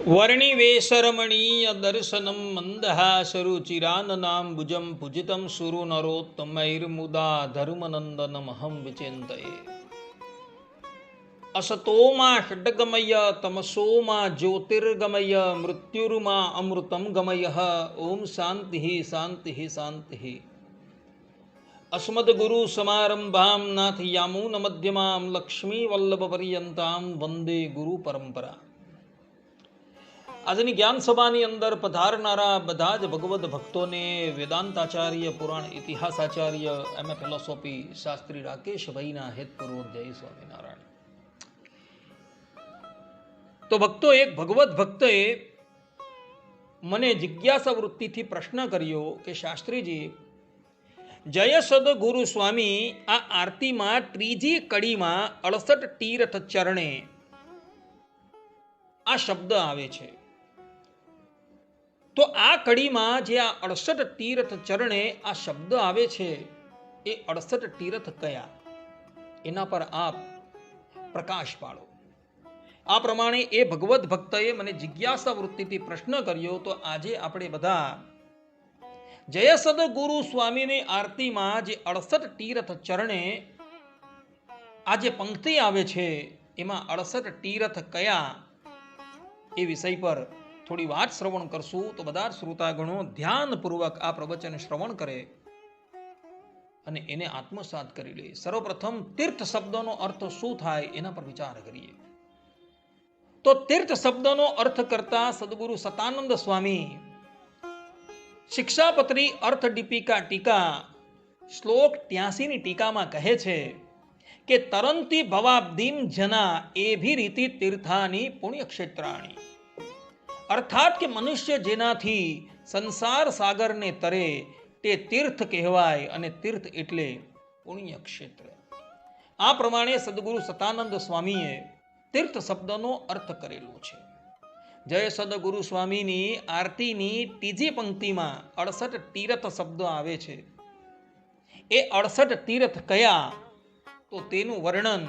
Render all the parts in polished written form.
વર્ણિવેશરમણીય દર્શનમ મંદહાસરુચિરાનનામ ભુજમ પૂજિતમ સુરુ નરોત્તમૈર્મુદા ધર્મનંદનમહં વિચિંતયે. અસતોમા ષડ્ગમય તમસોમા જ્યોતિર્ગમય મૃત્યુર્મા અમૃતમ ગમય. ઓમ શાંતિ શાંતિ શાંતિ. અસ્મદ્ગુરુ સમારંભામ નાથ યામૂન મધ્યમામ લક્ષ્મી વલ્લભ પર્યંતામ વંદે ગુરુ પરંપરા. આજની જ્ઞાન સભાની અંદર પધારનારા બધા જ ભગવદ ભક્તોને વેદાંતાચાર્ય, પુરાણ ઇતિહાસાચાર્ય, એમ.એ. ફિલોસોફી શાસ્ત્રી રાકેશભાઈના હેતપૂર્વક જય સ્વામિનારાયણ. તો ભક્તો, એક ભગવદ ભક્તએ મને જિજ્ઞાસા વૃત્તિથી પ્રશ્ન કર્યો કે શાસ્ત્રીજી, જય સદગુરુ સ્વામી, આ આરતીમાં ત્રીજી કડીમાં 68 તીર્થ ચરણે આ શબ્દ આવે છે. તો આ કડીમાં જે આ 68 તીર્થ ચરણે આ શબ્દ આવે છે, એ 68 તીર્થ કયા, એના પર આપ પ્રકાશ પાડો. આ પ્રમાણે એ ભગવદ ભક્તએ મને જિજ્ઞાસા વૃત્તિથી પ્રશ્ન કર્યો. તો આજે આપણે બધા જય સદગુરુ સ્વામીની આરતીમાં જે 68 તીર્થ ચરણે આ જે પંક્તિ આવે છે, એમાં 68 તીર્થ કયા, એ વિષય પર થોડી વાત શ્રવણ કરશું. તો બધા શ્રોતાગણો ધ્યાનપૂર્વક આ પ્રવચન શ્રવણ કરે અને એને આત્મસાત કરી લે. સર્વપ્રથમ તીર્થ શબ્દનો અર્થ શું થાય એના પર વિચાર કરીએ. તો તીર્થ શબ્દનો અર્થ કરતા સદગુરુ સતાનંદ સ્વામી શિક્ષાપત્રી અર્થ દીપિકા ટીકા શ્લોક 83 ની ટીકામાં કહે છે કે તરંતી ભવાબ્દીમ જના એભી રીતિ તીર્થાની પુણ્યક્ષેત્રાણી. અર્થાત કે મનુષ્ય જેનાથી સંસાર સાગરને તરે તે તીર્થ કહેવાય, અને તીર્થ એટલે પુણ્યક્ષેત્ર. આ પ્રમાણે સદગુરુ સતાનંદ સ્વામીએ તીર્થ શબ્દનો અર્થ કરેલો છે. જય સદગુરુ સ્વામીની આરતીની ત્રીજી પંક્તિમાં 68 તીર્થ શબ્દ આવે છે. એ 68 તીર્થ કયા, તો તેનું વર્ણન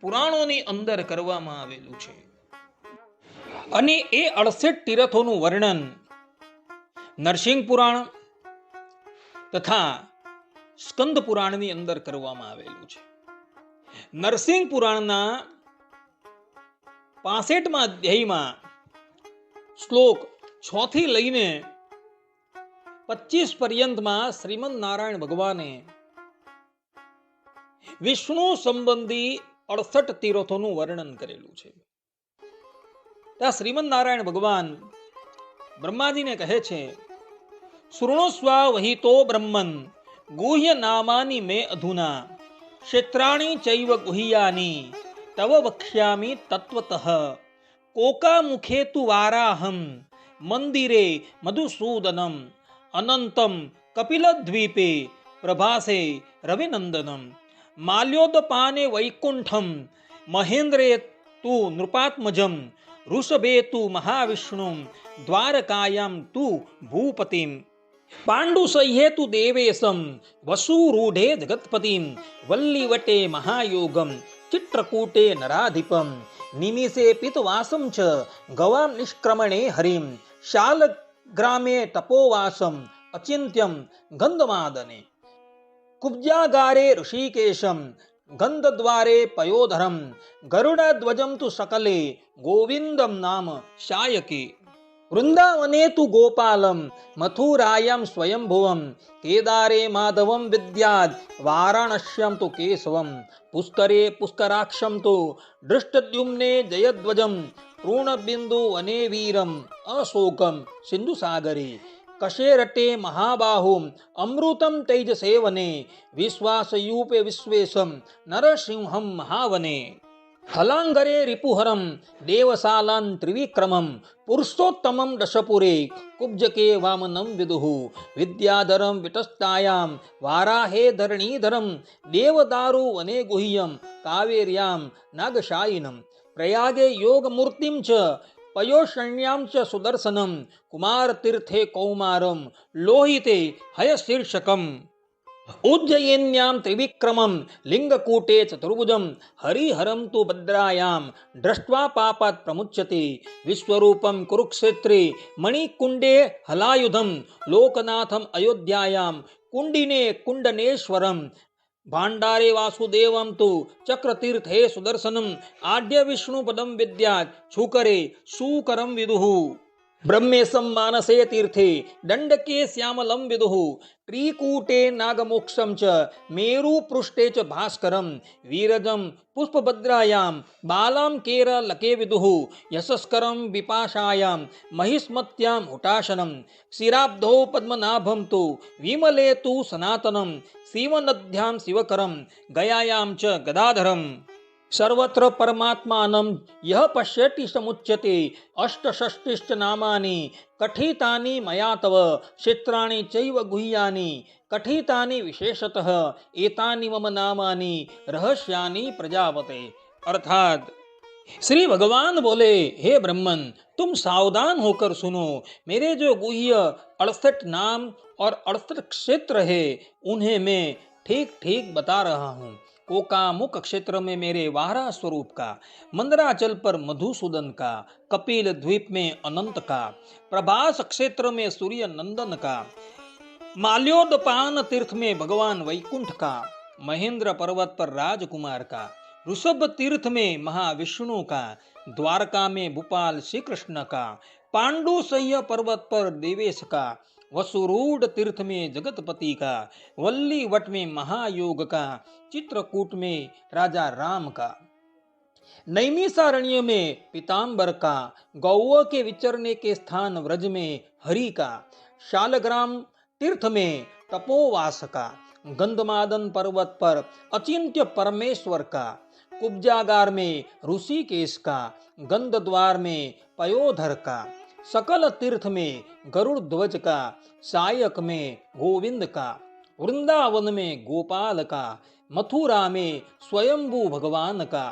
પુરાણોની અંદર કરવામાં આવેલું છે. અને એ 68 તીર્થોનું વર્ણન નરસિંહ પુરાણ તથા સ્કંદ પુરાણની અંદર કરવામાં આવેલું છે. નરસિંહ પુરાણના 65મા અધ્યાયમાં શ્લોક 6 થી લઈને 25 પર્યંતમાં શ્રીમદ નારાયણ ભગવાને વિષ્ણુ સંબંધી 68 તીર્થોનું વર્ણન કરેલું છે. ત્યાં શ્રીમદ નારાયણ ભગવાન બ્રહ્માજીને કહે છે, શૃણુસ્વા વહિતો બ્રહ્મન ગુહ્ય નામાની મે અધુના ક્ષેત્રાણી ચૈવ ગુહ્યાની તવ વક્ષ્યામિ તત્વતઃ કોકા મુખે તુ વારાહમ મંદિરે મધુસૂદનમ અનંતમ કપિલદ્વીપે પ્રભાસે રવિનંદનમ માલ્યોદપાને વૈકુંઠમ મહેન્દ્રે તુ નૃપાત્મજમ ઋષભે તુ મહાવિષ્ણુ દ્વારકાયામ તુ ભૂપતિમ પાંડુસહ્યે તુ દેવેશમ વસુરૂઢે જગત્પતિમ વલ્લીવટે મહાયોગમ ચિત્રકૂટે નરાધિપમ નિમિષે પિતવાસમ ચ ગવામ નિષ્ક્રમણે હરિમ શાલગ્રામે તપોવાસમ અચિંત્યમ ગંધમાદને કુબ્જાગારે ઋષિકેશમ ગંધદ્વારે પયોધરમ ગરુડધ્વજમ તુ સકલે ગોવિંદમ નામ શાયકે વૃંદાવને તુ ગોપાલમ મથુરાયામ સ્વયંભુવમ કેદારે માધવમ વિદ્યાદ વારાણસ્યમ તુ કેશવમ પુષ્કરે પુષ્કરાક્ષમ તુ દૃષ્ટદ્યુમ્ને જયધ્વજમ તૃણબિંદુ વને વીરમ અશોકમ સિંધુ સાગરે કશેરટે મહાબાહુમ અમૃતમ તૈજ સેવને વિશ્વાસયુપે વિશ્વેશમ નરસિંહમ મહાવને હલાંગરે રિપુહરમ દેવશાલાન ત્રિવિક્રમમ પુરુષોત્તમમ દશપુરે કુબ્જકે વામનમ વિદુઃ વિદ્યાધરમ વિતસ્તાયામ વારાહે ધરણીધરમ દેવદારુ વને ગુહ્યમ કાવેર્યામ નાગશાયિનમ પ્રયાગે યોગમૂર્તિમ ચ પયોષણ્યામ ચ સુદર્શનમ કુમાર તીર્થે કૌમારમ લોહિતે હયશીર્ષકમ उज्जयिन्यां त्रिविक्रमं लिंगकूटे चतुर्भुजं हरिहरं तु भद्रायां दृष्ट्वा पापात् प्रमुच्यते विश्वरूपं कुरुक्षेत्रे मणिकुण्डे हलायुधं लोकनाथम् अयोध्यायां कुण्डिने कुण्डनेश्वरं भाण्डारे वासुदेवं तु चक्रतीर्थे सुदर्शनम् आद्य विष्णुपदं विद्यात् छूकरे सूकरं विदुः ब्रह्मेशं मानसे तीर्थे दण्डके श्यामलं विदुः त्रिकूटे नागमोक्षं च मेरुपृष्ठे च भास्करं वीरजं पुष्पभद्रायां बालां केरलके विदुः यशस्करं विपाशायां महिष्मत्यां हुटाशनं शिराब्धौ पद्मनाभं तु विमले तु सनातनं शिवनद्यां शिवकरं गयायां च गदाधरम् सर्वत्र परमात्मानं यः पश्यति समुच्यते अष्टषष्टिश्च नामानि कथितानि मया तव क्षेत्राणि चैव गुह्यानि कथितानि विशेषतः एतानि मम नामानि रहस्यानि प्रजापते। अर्थात श्री भगवान बोले, हे ब्रह्मन, तुम सावधान होकर सुनो, मेरे जो गुह्य 68 नाम और 68 क्षेत्र है उन्हें मैं ठीक ठीक बता रहा हूँ। कोकामुक क्षेत्र में मेरे वारा स्वरूप का, मंदराचल पर मधुसूदन का, कपिल द्वीप में अनंत का, प्रभास क्षेत्र में सूर्य नंदन का, माल्योदपान तीर्थ में भगवान वैकुंठ का, महेंद्र पर्वत पर राजकुमार का, ऋषभ तीर्थ में महाविष्णु का, द्वारका में भूपाल श्री कृष्ण का, पांडुसह्य पर्वत पर देवेश का, वसुरूढ़ तीर्थ में जगतपति का, वल्ली वट में महायोग का, चित्रकूट में राजा राम का, नैमिषारण्य में पीताम्बर का, गौओं के विचरने के स्थान व्रज में हरि का, शालग्राम तीर्थ में तपोवास का, गंधमादन पर्वत पर अचिंत्य परमेश्वर का, कुब्जागार में ऋषिकेश का, गंधद्वार में पयोधर का, सकल तीर्थ में गरुड़ ध्वज का, सायक में गोविंद का, वृंदावन में गोपाल का, मथुरा में स्वयंभू भगवान का,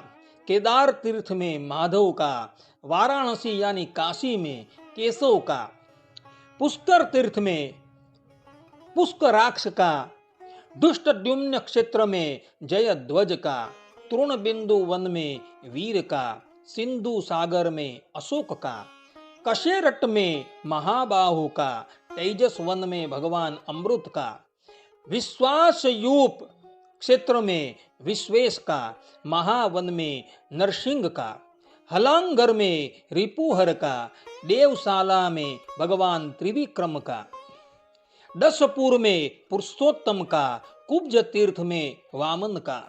केदार तीर्थ में माधव का, वाराणसी यानी काशी में केशव का, पुष्कर तीर्थ में पुष्कराक्ष का, दुष्टद्युम्न क्षेत्र में जयध्वज का, तृण बिंदु वन में वीर का, सिंधु सागर में अशोक का, कशेरट में महाबाहु का, तेजस वन में भगवान अमृत का, विश्वासयूप क्षेत्र में विश्वेश का, महावन में नरसिंह का, हलांगर में रिपुहर का, देवशाला में भगवान त्रिविक्रम का, दशपुर में पुरुषोत्तम का, कुब्ज तीर्थ में वामन का,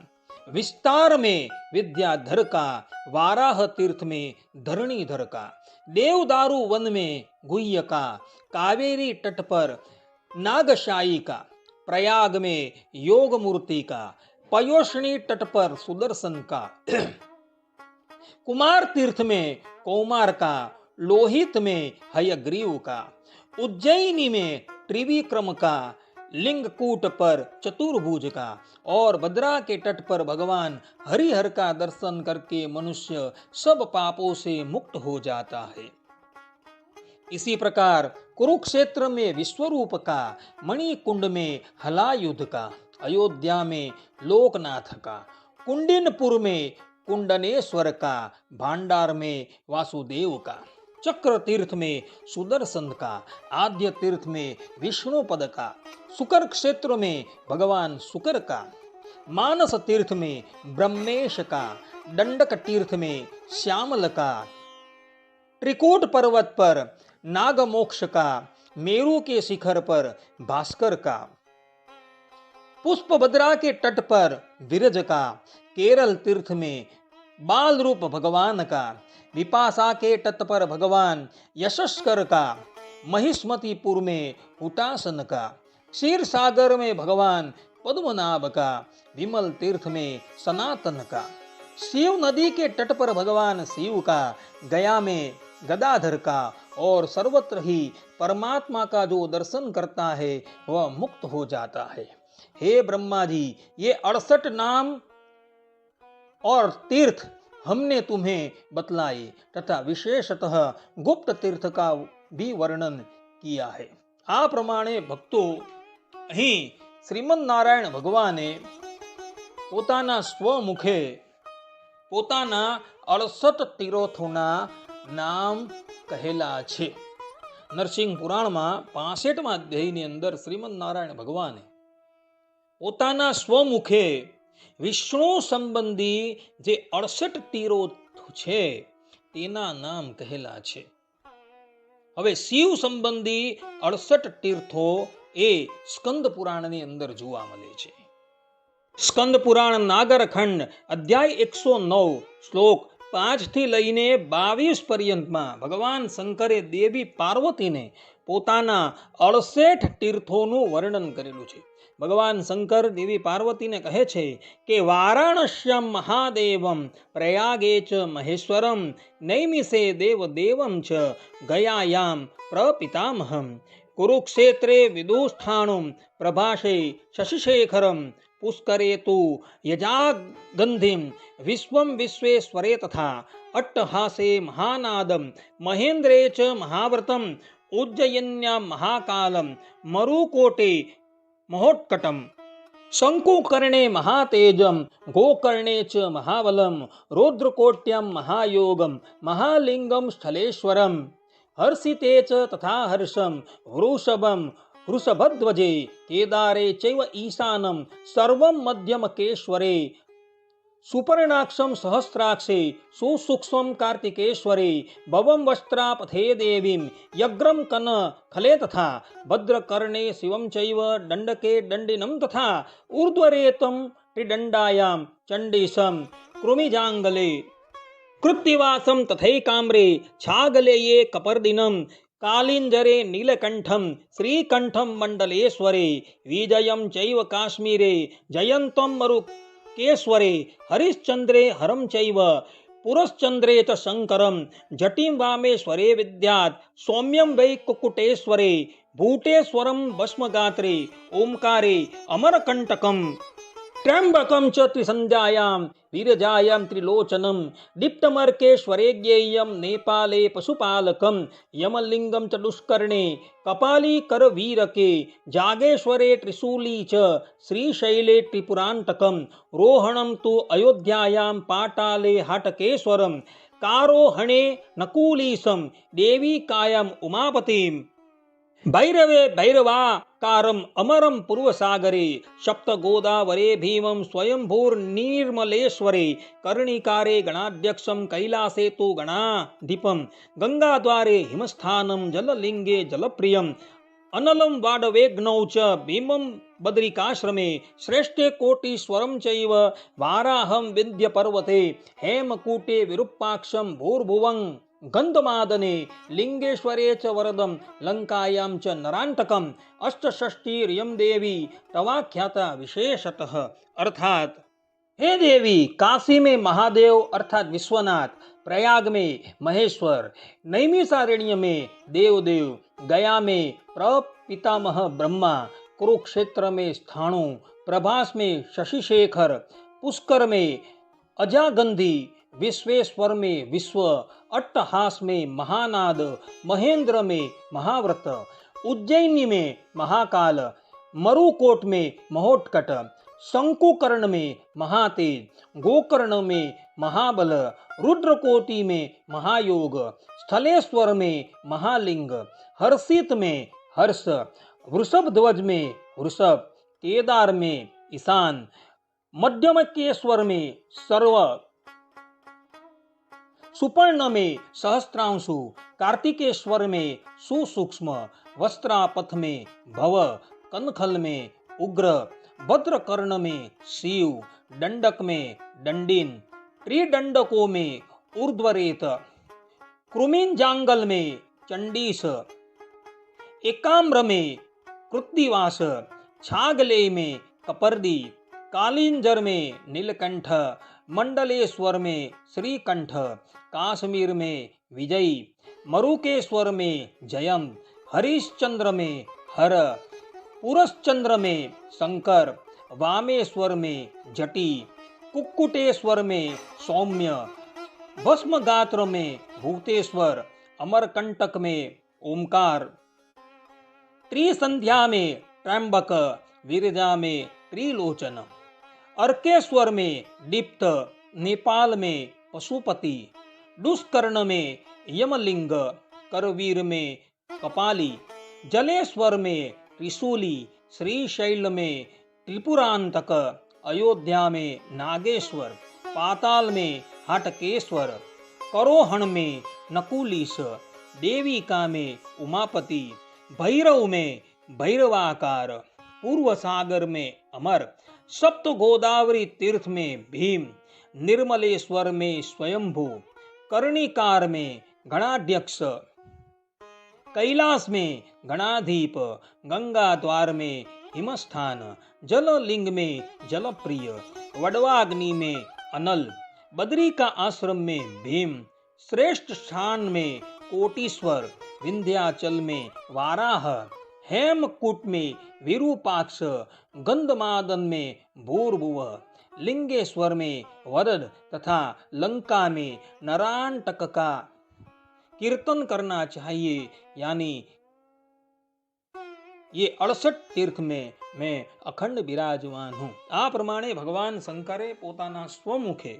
विस्तार में विद्याधर का, वाराह तीर्थ में धरणीधर का, देवदारू वन में गुह्य का, कावेरी तट पर नागशाई का, प्रयाग में योग मूर्ति का, पयोष्णी तट पर सुदर्शन का, कुमार तीर्थ में कौमार का, लोहित में हयग्रीव का, उज्जैनी में त्रिविक्रम का, लिंगकूट पर चतुर्भुज का और भद्रा के तट पर भगवान हरिहर का दर्शन करके मनुष्य सब पापों से मुक्त हो जाता है। इसी प्रकार कुरुक्षेत्र में विश्वरूप का, मणिकुंड में हलायुध का, अयोध्या में लोकनाथ का, कुंडिनपुर में कुंडनेश्वर का, भांडार में वासुदेव का, चक्र तीर्थ में सुदर्शन का, आद्य तीर्थ में विष्णुपद का, सुकर क्षेत्र में भगवान सुकर का, मानस तीर्थ में ब्रह्मेश का, दंडक तीर्थ में श्यामल का, त्रिकूट पर्वत पर नागमोक्ष का, मेरु के शिखर पर भास्कर का, पुष्पभद्रा के तट पर विरज का, केरल तीर्थ में बाल रूप भगवान का, विपाशा के तट पर भगवान यशस्कर का, महिष्मतिपुर में हुटासन का, क्षीर सागर में भगवान पद्मनाभ का, विमल तीर्थ में सनातन का, शिव नदी के तट पर भगवान शिव का, गया में गदाधर का और सर्वत्र ही परमात्मा का जो दर्शन करता है वह मुक्त हो जाता है। हे ब्रह्मा जी, ये 68 नाम और तीर्थ हमने तुम्हें बतलाए तथा विशेषतः गुप्त तीर्थ का भी वर्णन किया है। આ પ્રમાણે ભક્તો અહીં શ્રીમદ નારાયણ ભગવાને પોતાના સ્વમુખે પોતાના 68 તીર્થોના નામ કહેલા છે. નરસિંહ પુરાણમાં 65મા અધ્યાયની અંદર શ્રીમદ નારાયણ ભગવાને પોતાના સ્વમુખે વિષ્ણુ સંબંધી જે 68 તીર્થો છે તેના નામ કહેલા છે. હવે શિવ સંબંધી 68 તીર્થો એ સ્કંદ પુરાણની અંદર જોવા મળે છે. સ્કંદ પુરાણ નાગરખંડ અધ્યાય 109 શ્લોક 5 થી લઈને 22 પર્યંતમાં ભગવાન શંકરે દેવી પાર્વતીને પોતાના 68 તીર્થોનું વર્ણન કરેલું છે. ભગવાન શંકર દેવી પાર્વતીને કહે છે કે વારાણસ્યમ મહાદેવમ પ્રયાગે ચ મહેશ્વરમ નૈમિષે દેવદેવમ ચ ગયાયામ પ્રપિતામહમ કુરુક્ષેત્રે વિદુષ્ઠાણુમ પ્રભાષે શશિશેખરમ પુષ્કરે તુ યજાગંધિમ વિશ્વમ વિશ્વેશ્વરે તથા અટ્ટહાસે મહાનાદમ મહેન્દ્રે ચ મહાવ્રતમ ઉજ્જયન્યા મહાકાલમ મરુકોટે મહોત્કટમ શંકુકર્ણે મહાતેજમ ગોકર્ણે ચ મહાબલમ રૌદ્રકોટ્યમ મહાયોગમ મહાલિંગમ સ્થલેશ્વરમ હર્ષિતે ચ તથા હર્ષમ વૃષભમ વૃષભધ્વજે કેદારે ચૈવ ઈશાનમ સર્વમ મધ્યમકેશ્વરે સુપર્ણાક્ષમ સહસ્રાક્ષે સુસૂક્ષ્મં કાર્તિકેશ્વરે ભવમ વસ્ત્રાપથે દેવીમ યગ્રમ કન ખલે તથા ભદ્રકર્ણે શિવમ ચૈવ દંડકે દંડિનમ તથા ઉર્ધ્વરેતમ ત્રિદંડાયામ ચંડીસમ કૃમિજાંગલે કૃત્તિવાસમ તથૈકામ્રે છાગલેયે કપર્દિનમ કાલિંજરે નીલકંઠમ શ્રીકંઠમ મંડલેશ્વરે વિજયમ ચૈવ કાશ્મીરે જયંતમ મરુકેશ્વરે હરિશ્ચંદ્રે હરમ ચૈવ પુરશ્ચંદ્રે ચ શંકરમ જટિમ વામેશ્વરે વિદ્યાત સૌમ્યમ વૈ કુકુટેશ્વરે ભૂટેશ્વરમ ભસ્મગાત્રે ઓમકારે અમરકંટકમ ત્ર્યંબકમ ચ ત્રિસંધ્યાયામ વીરજાયામ ત્રિલોચનમ દીપ્તમર્કેશ્વરે જ્ઞેયમ નેપાલે પશુપાલકમ યમલિંગમ ચ દુષ્કર્ણે કપાલી કરવીરકે જાગેશ્વરે ત્રિશૂલી ચ શ્રીશૈલે ત્રિપુરાંતકમ રોહણમ તુ અયોધ્યાયામ પાટાલે હાટકેશ્વરમ કારોહણે નકુલીસમ દેવી કાયમ ઉમાપતિમ ભૈરવે ભૈરવાકારમ અમરમ પૂર્વસાગરે સપ્ત ગોદાવરે ભીમમ સ્વયંભૂર્નિર્મલેશ્વરે કર્ણિકારે ગણાધ્યક્ષમ કૈલાસે તુ ગણાધિપમ ગંગાદ્વારે હિમસ્થાનમ જલલિંગે જલપ્રિયમ અનલમ વાડવેગ્નૌ ચ ભીમમ બદ્રિકાશ્રમે શ્રેષ્ઠે કોટીશ્વરમ ચૈવ વારાહમ વિંધ્ય પર્વતે હેમકૂટે વિરૂપાક્ષમ ભૂર્ભુવં ગંધમાદને લિંગેશ્વરે ચ વરદમ લંકાયામ ચ નરાંતકમ અષ્ટષષ્ટિરિયમ દેવી તવાખ્યાતા વિશેષતઃ અર્થાત हे देवी, काशी में महादेव अर्थात विश्वनाथ, प्रयाग में महेश्वर, नैमिषारण्य में देवदेव, गया में प्रपितामह ब्रह्मा, कुरुक्षेत्र में स्थाणु, प्रभास में शशिशेखर, पुष्कर में अजागंधी, विश्वेश्वर में विश्व, अट्टहास में महानाद, महेंद्र में महाव्रत, उज्जैनी में महाकाल, मरुकोट में महोत्कट, शंकुकर्ण में महातेज, गोकर्ण में महाबल, रुद्रकोटि में महायोग, स्थलेश्वर में महालिंग, हर्षित में हर्ष, वृषभध्वज में वृषभ, केदार में ईशान, मध्यमकेश्वर में सर्व, सुपर्ण में सहस्त्रांशु, कार्तिकेश्वर में सुसूक्ष्म, वस्त्रापथ में भव, कनखल में उग्र, भद्रकर्ण में शिव, दंडक में दंडिन, त्रिदंडकों में ऊर्ध्वरेत, कृमिंजांगल में चंडीस, एकाम्र में कृत्तिवास, छागले में कपर्दी, कालिंजर में नीलकंठ, मंडलेश्वर में श्रीकंठ, काश्मीर में विजयी, मरुकेश्वर में जयम, हरिश्चंद्र में हर, पुरश्चंद्र में शंकर, वामेश्वर में जटी, कुक्कुटेश्वर में सौम्य, भस्मगात्र में भूतेश्वर, अमरकंटक में ओमकार, त्रिसंध्या में त्र्यंबक, विरजा में त्रिलोचन, अर्केश्वर में दीप्त, नेपाल में पशुपति, दुष्कर्ण में यमलिंग, करवीर में कपाली, जलेश्वर में त्रिशूली, श्रीशैल में त्रिपुरांतक, अयोध्या में नागेश्वर, पाताल में हाटकेश्वर, करोहण में नकुलीस, देविका में उमापति, भैरव में भैरवाकार, पूर्व सागर में अमर, सप्त गोदावरी तीर्थ में भीम, निर्मलेश्वर में स्वयंभू, कर्णिकार में गणाध्यक्ष, कैलाश में गणाधीप, गंगा द्वार में हिमस्थान, जललिंग में जलप्रिय, वडवाग्नि में अनल, बद्री का आश्रम में भीम, श्रेष्ठ स्थान में कोटीश्वर, विंध्याचल में वाराह, हेमकूट में विरूपाक्ष, गंधमादन में भूर्भुव, लिंगेश्वर में वरद तथा लंका में नरांटक का कीर्तन करना चाहिए। यानी ये 68 तीर्थ में मैं अखंड विराजमान हूँ। आ प्रमाणे भगवान शंकरे पोताना स्वमुखे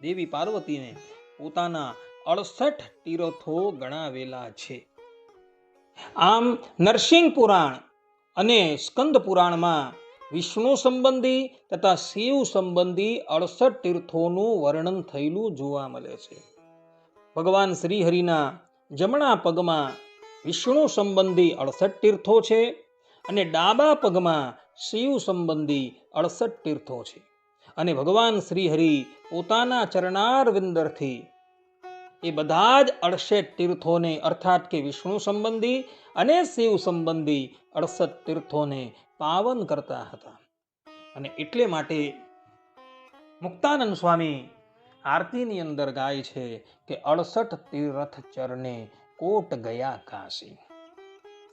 देवी पार्वतीने પોતાના 68 તીર્થો ગણાવેલા છે। આમ નરસિંહ પુરાણ અને સ્કંદ પુરાણમાં વિષ્ણુ સંબંધી તથા શિવ સંબંધી 68 તીર્થોનું વર્ણન થયેલું જોવા મળે છે। ભગવાન શ્રી હરિના જમણા પગમાં વિષ્ણુ સંબંધી 68 તીર્થો છે અને ડાબા પગમાં શિવ સંબંધી 68 તીર્થો છે। અને ભગવાન શ્રી હરિ પોતાના ચરણારવિંદરથી એ બધા જ 68 તીર્થોને અર્થાત કે વિષ્ણુ સંબંધી અને શિવ સંબંધી 68 તીર્થોને પાવન કરતા હતા। અને એટલે માટે મુક્તાનંદ સ્વામી આરતીની અંદર ગાય છે કે 68 તીર્થ ચરણે કોટ ગયા કાશી।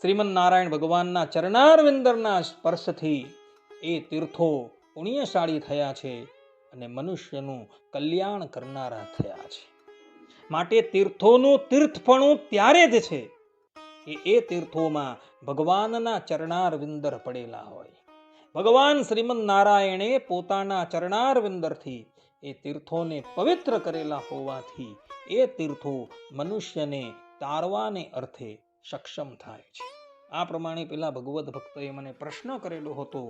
શ્રીમદ નારાયણ ભગવાનના ચરણારવિંદરના સ્પર્શથી એ તીર્થો પુણ્યશાળી થયા છે અને મનુષ્યનું કલ્યાણ કરનારા થયા છે। માટે તીર્થોનું તીર્થપણું ત્યારે જ છે કે એ તીર્થોમાં ભગવાનના ચરણારવિંદર પડેલા હોય। ભગવાન શ્રીમદ નારાયણે પોતાના ચરણારવિંદરથી એ તીર્થોને પવિત્ર કરેલા હોવાથી એ તીર્થો મનુષ્યને તારવાને અર્થે સક્ષમ થાય છે। આ પ્રમાણે પેલા ભગવદ ભક્તએ મને પ્રશ્ન કરેલો હતો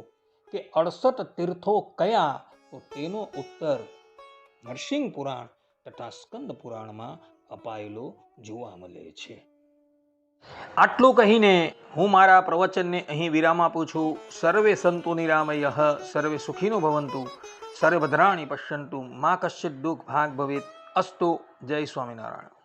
કે 68 તીર્થો કયા, તો તેનો ઉત્તર નરસિંહ પુરાણ તથા સ્કંદ પુરાણમાં અપાયેલો જોવા મળે છે। આટલું કહીને હું મારા પ્રવચનને અહીં વિરામ આપું છું। સર્વે સંતુ નિરામયઃ, સર્વે સુખીનો ભવંતુ, સર્વે ભદ્રાણિ પશ્યન્તુ, મા કશ્ચિત દુઃખ ભાગ ભવેત। અસ્તુ। જય સ્વામિનારાયણ।